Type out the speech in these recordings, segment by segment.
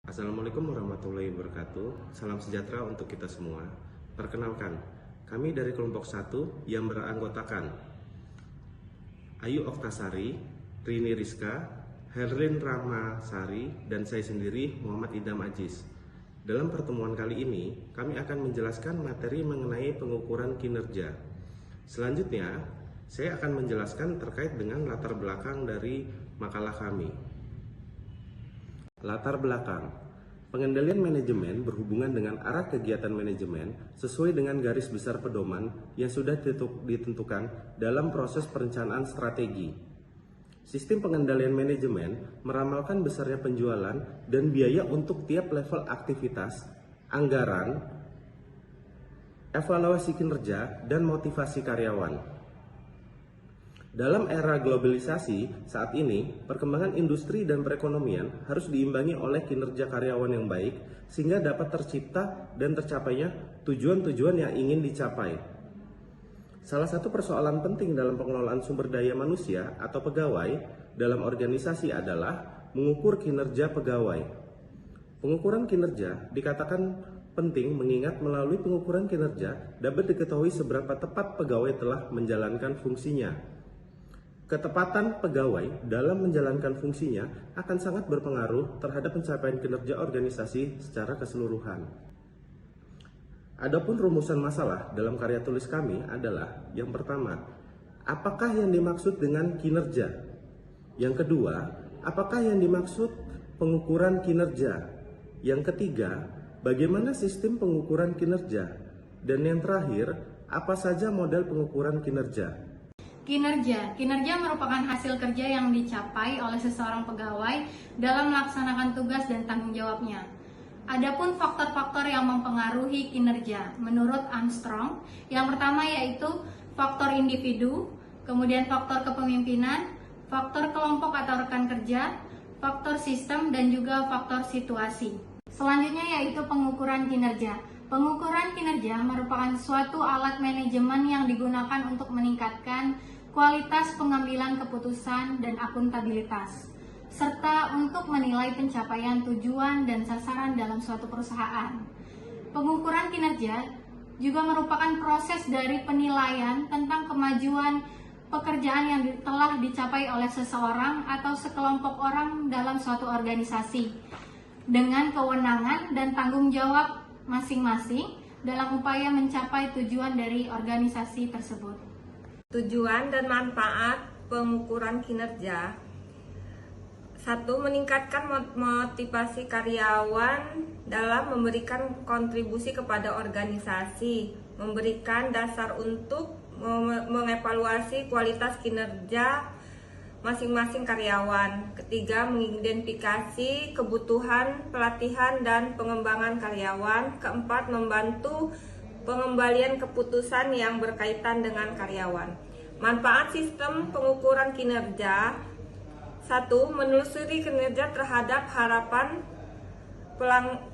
Assalamualaikum warahmatullahi wabarakatuh. Salam sejahtera untuk kita semua. Perkenalkan, kami dari kelompok 1 yang beranggotakan Ayu Oktasari, Rini Rizka, Herlin Ramasari, dan saya sendiri Muhammad Idham Aziz. Dalam pertemuan kali ini, kami akan menjelaskan materi mengenai pengukuran kinerja. Selanjutnya, saya akan menjelaskan terkait dengan latar belakang dari makalah kami. Latar belakang. Pengendalian manajemen berhubungan dengan arah kegiatan manajemen sesuai dengan garis besar pedoman yang sudah ditentukan dalam proses perencanaan strategi. Sistem pengendalian manajemen meramalkan besarnya penjualan dan biaya untuk tiap level aktivitas, anggaran, evaluasi kinerja, dan motivasi karyawan. Dalam era globalisasi saat ini, perkembangan industri dan perekonomian harus diimbangi oleh kinerja karyawan yang baik sehingga dapat tercipta dan tercapainya tujuan-tujuan yang ingin dicapai. Salah satu persoalan penting dalam pengelolaan sumber daya manusia atau pegawai dalam organisasi adalah mengukur kinerja pegawai. Pengukuran kinerja dikatakan penting mengingat melalui pengukuran kinerja dapat diketahui seberapa tepat pegawai telah menjalankan fungsinya. Ketepatan pegawai dalam menjalankan fungsinya akan sangat berpengaruh terhadap pencapaian kinerja organisasi secara keseluruhan. Adapun rumusan masalah dalam karya tulis kami adalah yang pertama, apakah yang dimaksud dengan kinerja? Yang kedua, apakah yang dimaksud pengukuran kinerja? Yang ketiga, bagaimana sistem pengukuran kinerja? Dan yang terakhir, apa saja model pengukuran kinerja? Kinerja merupakan hasil kerja yang dicapai oleh seseorang pegawai dalam melaksanakan tugas dan tanggung jawabnya. Adapun faktor-faktor yang mempengaruhi kinerja menurut Armstrong, yang pertama yaitu faktor individu, kemudian faktor kepemimpinan, faktor kelompok atau rekan kerja, faktor sistem, dan juga faktor situasi. Selanjutnya yaitu pengukuran kinerja. Pengukuran kinerja merupakan suatu alat manajemen yang digunakan untuk meningkatkan kualitas pengambilan keputusan dan akuntabilitas, serta untuk menilai pencapaian tujuan dan sasaran dalam suatu perusahaan. Pengukuran kinerja juga merupakan proses dari penilaian tentang kemajuan pekerjaan yang telah dicapai oleh seseorang atau sekelompok orang dalam suatu organisasi, dengan kewenangan dan tanggung jawab masing-masing dalam upaya mencapai tujuan dari organisasi tersebut. Tujuan dan manfaat pengukuran kinerja. 1. Meningkatkan motivasi karyawan dalam memberikan kontribusi kepada organisasi, memberikan dasar untuk mengevaluasi kualitas kinerja masing-masing karyawan. Ketiga, mengidentifikasi kebutuhan pelatihan dan pengembangan karyawan. Keempat, membantu pengembalian keputusan yang berkaitan dengan karyawan. Manfaat sistem pengukuran kinerja. 1. Menelusuri kinerja terhadap harapan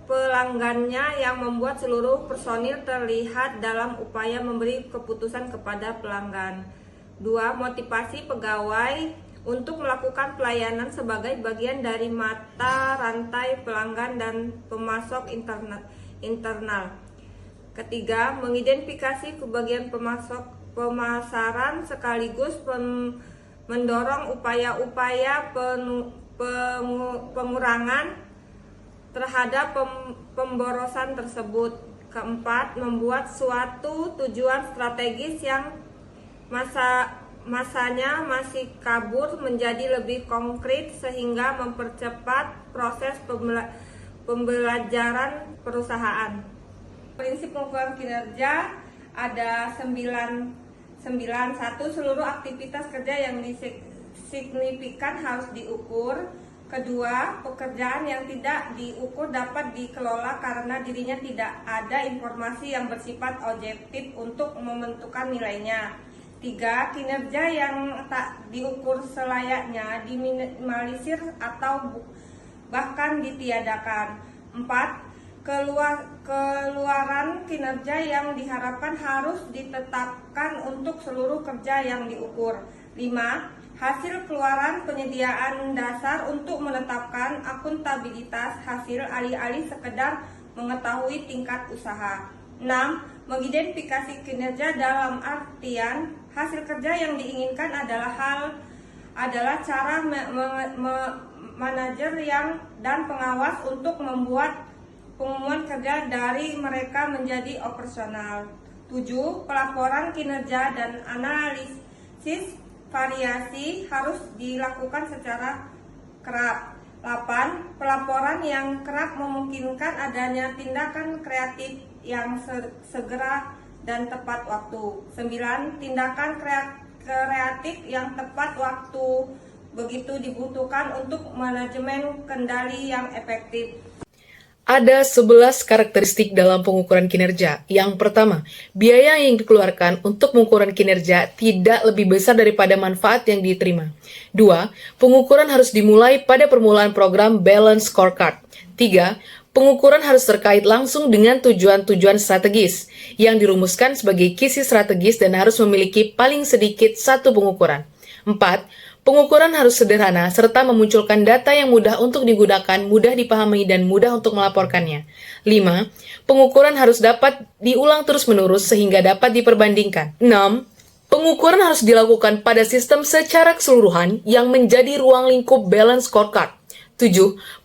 pelanggannya yang membuat seluruh personil terlihat dalam upaya memberi keputusan kepada pelanggan. 2. Motivasi pegawai untuk melakukan pelayanan sebagai bagian dari mata rantai pelanggan dan pemasok internal. Ketiga, mengidentifikasi kebagian pemasaran sekaligus mendorong upaya-upaya pengurangan terhadap pemborosan tersebut. Keempat, membuat suatu tujuan strategis yang masanya masih kabur menjadi lebih konkret sehingga mempercepat proses pembelajaran perusahaan. Prinsip pengukuran kinerja ada 9. 1. Seluruh aktivitas kerja yang signifikan harus diukur. Kedua, pekerjaan yang tidak diukur dapat dikelola karena dirinya tidak ada informasi yang bersifat objektif untuk menentukan nilainya. 3. Kinerja yang tak diukur selayaknya diminimalisir atau bahkan ditiadakan. 4. Keluaran kinerja yang diharapkan harus ditetapkan untuk seluruh kerja yang diukur. 5. Hasil keluaran penyediaan dasar untuk menetapkan akuntabilitas hasil alih-alih sekedar mengetahui tingkat usaha. 6. Mengidentifikasi kinerja dalam artian hasil kerja yang diinginkan adalah cara manajer dan pengawas untuk membuat pengumuman kerja dari mereka menjadi operasional. 7. Pelaporan kinerja dan analisis variasi harus dilakukan secara kerap. 8. Pelaporan yang kerap memungkinkan adanya tindakan kreatif yang segera dan tepat waktu. 9. Tindakan kreatif yang tepat waktu begitu dibutuhkan untuk manajemen kendali yang efektif. Ada 11 karakteristik dalam pengukuran kinerja. Yang pertama, biaya yang dikeluarkan untuk pengukuran kinerja tidak lebih besar daripada manfaat yang diterima. 2. Pengukuran harus dimulai pada permulaan program Balance Scorecard. 3. Pengukuran harus terkait langsung dengan tujuan-tujuan strategis yang dirumuskan sebagai kisi strategis dan harus memiliki paling sedikit satu pengukuran. 4. Pengukuran harus sederhana serta memunculkan data yang mudah untuk digunakan, mudah dipahami, dan mudah untuk melaporkannya. 5. Pengukuran harus dapat diulang terus-menerus sehingga dapat diperbandingkan. 6. Pengukuran harus dilakukan pada sistem secara keseluruhan yang menjadi ruang lingkup Balance Scorecard. 7.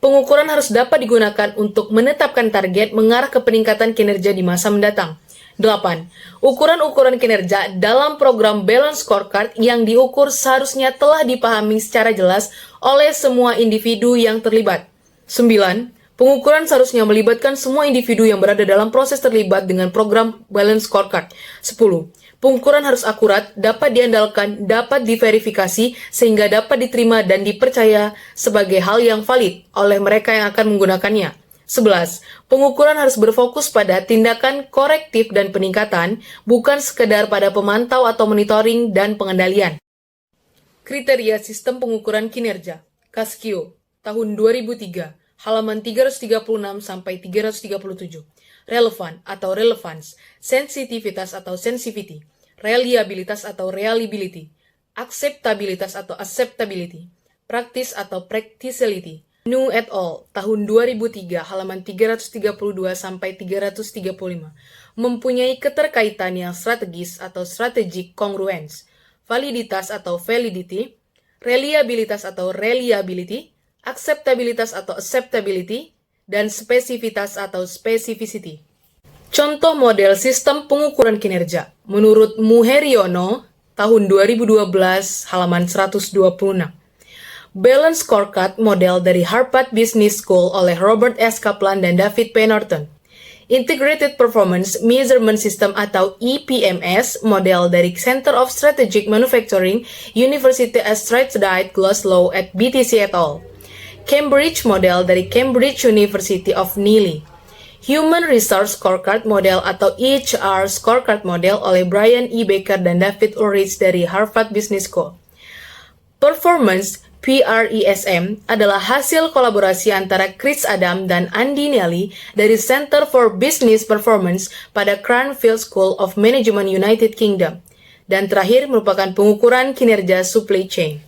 Pengukuran harus dapat digunakan untuk menetapkan target mengarah ke peningkatan kinerja di masa mendatang. 8. Ukuran-ukuran kinerja dalam program Balance Scorecard yang diukur seharusnya telah dipahami secara jelas oleh semua individu yang terlibat. 9. Pengukuran seharusnya melibatkan semua individu yang berada dalam proses terlibat dengan program Balance Scorecard. 10. Pengukuran harus akurat, dapat diandalkan, dapat diverifikasi, sehingga dapat diterima dan dipercaya sebagai hal yang valid oleh mereka yang akan menggunakannya. 11. Pengukuran harus berfokus pada tindakan korektif dan peningkatan, bukan sekedar pada pemantau atau monitoring dan pengendalian. Kriteria Sistem Pengukuran Kinerja, Kaskio, tahun 2003, halaman 336-337. Relevan atau relevance, sensitivitas atau sensitivity, reliabilitas atau reliability, akseptabilitas atau acceptability, praktis atau practicality. New et al. Tahun 2003, halaman 332-335, mempunyai keterkaitan yang strategis atau strategic congruence, validitas atau validity, reliabilitas atau reliability, akseptabilitas atau acceptability, dan spesifitas atau specificity. Contoh model sistem pengukuran kinerja, menurut Muheriono, tahun 2012, halaman 126. Balance Scorecard model dari Harvard Business School oleh Robert S. Kaplan dan David P. Norton. Integrated Performance Measurement System atau EPMS model dari Center of Strategic Manufacturing, University of Strathclyde, Glasgow at BTC et al. Cambridge model dari Cambridge University of Neely. Human Resource Scorecard Model atau EHR Scorecard Model oleh Brian E. Baker dan David Ulrich dari Harvard Business School. Performance PRESM adalah hasil kolaborasi antara Chris Adam dan Andy Nelly dari Center for Business Performance pada Cranfield School of Management United Kingdom. Dan terakhir merupakan pengukuran kinerja supply chain.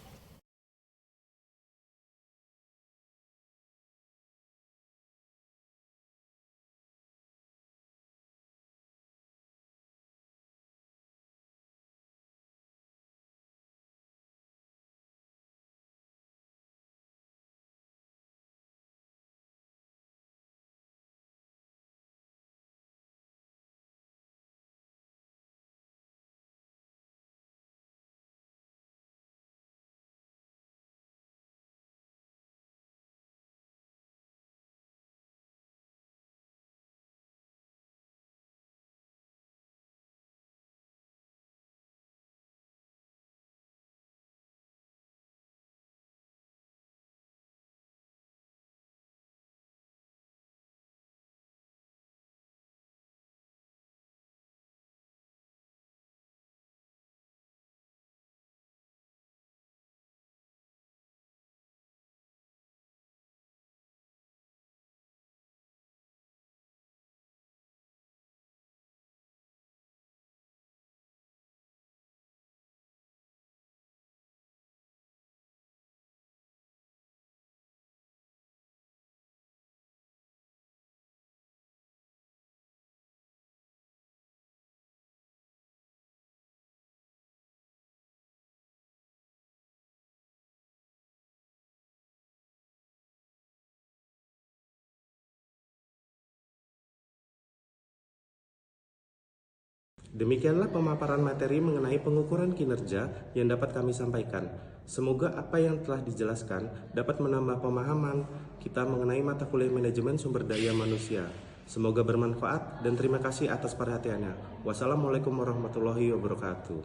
Demikianlah pemaparan materi mengenai pengukuran kinerja yang dapat kami sampaikan. Semoga apa yang telah dijelaskan dapat menambah pemahaman kita mengenai mata kuliah manajemen sumber daya manusia. Semoga bermanfaat dan terima kasih atas perhatiannya. Wassalamualaikum warahmatullahi wabarakatuh.